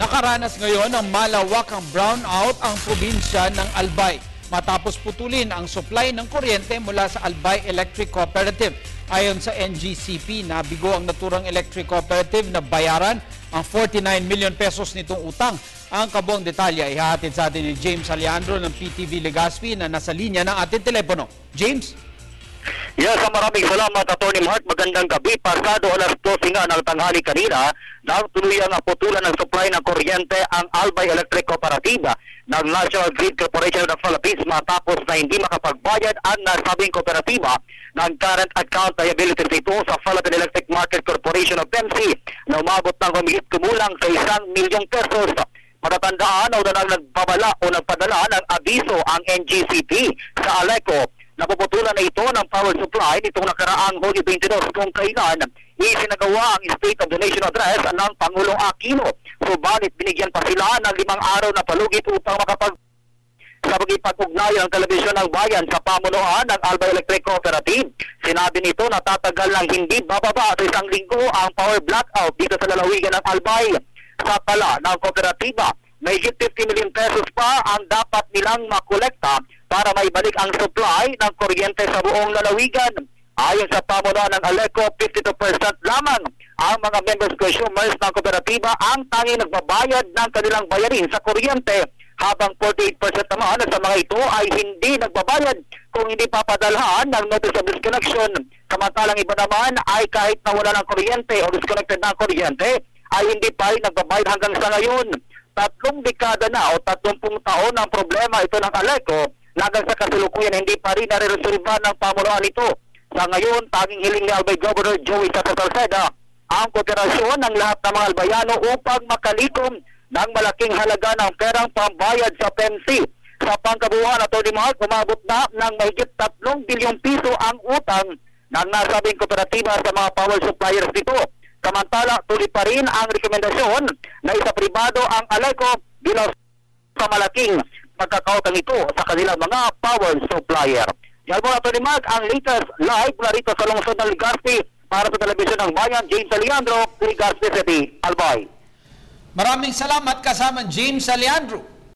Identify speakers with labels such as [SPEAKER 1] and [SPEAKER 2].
[SPEAKER 1] Nakaranas ngayon ng malawakang brownout ang probinsya ng Albay matapos putulin ang supply ng kuryente mula sa Albay Electric Cooperative. Ayon sa NGCP, nabigo ang naturang electric cooperative na bayaran ang 49 million pesos nitong utang. Ang kabuang detalye ay hahatid sa atin ni James Alejandro ng PTV Legazpi na nasa linya ng ating telepono. James?
[SPEAKER 2] Yes, maraming salamat, Atty. Mark. Magandang gabi. Pasado alas 12 nga ng tanghali kanina, nang tuluyang putulan ng supply ng kuryente ang Albay Electric Cooperative ng National Grid Corporation of the Philippines matapos na hindi makapagbayad ang nasabing kooperatiba ng current account liabilities nito sa Philippine Electric Market Corporation of PEMC na umabot ng humigit kumulang sa 1 milyong pesos. Matatandaan o na nagbabala o nagpadala ng abiso ang NGCP sa ALECO. Napuputulan na ito ng power supply nitong nakaraang Hulyo 22 kung kailan isinagawa ang State of the Nation Address ng Pangulong Aquino. Subalit binigyan pa sila ng 5 araw na palugit upang sa pag-ugnayan ng telebisyon ng bayan sa pamunuan ng Albay Electric Cooperative. Sinabi nito na tatagal ng hindi bababa sa 1 linggo ang power blackout dito sa lalawigan ng Albay. Sa tala ng kooperatiba, may 50 million pesos pa ang dapat nilang makolekta para maibalik ang supply ng kuryente sa buong lalawigan. Ayon sa pamunuan ng ALECO, 52% lamang ang mga members consumers ng kooperatiba ang tanging nagbabayad ng kanilang bayarin sa kuryente, habang 48% naman sa mga ito ay hindi nagbabayad kung hindi papadalhan ng notice of disconnection. Samantalang iba naman ay kahit nawala ng kuryente o disconnected ng kuryente ay hindi pa rin nagbabayad hanggang sa ngayon. 3 dekada na o 30 taon ang problema ito ng ALECO na hanggang sa kasalukuyan hindi pa rin nare-resolve ng pamunuan ito. Sa ngayon, tanging hiling ni Albay Governor Joey Sata Salceda ang kooperasyon ng lahat ng mga Albayano upang makalikom ng malaking halaga ng perang pambayad sa PEMC. Sa pangkabuuan, Atty. Mark, umabot na ng mahigit 3 bilyong piso ang utang ng nasabing kooperatiba sa mga power suppliers nito. Samantala, tuloy pa rin ang rekomendasyon na isa pribado ang ALECO bilang sa malaking pagkakautang ito sa kanilang mga power supplier. Yan po, Atty. Mark, ang latest live na rito sa lungsod ng Legazpi para sa telebisyon ng bayan. James Alejandro, Legazpi City, Albay.
[SPEAKER 1] Maraming salamat kasama James Alejandro.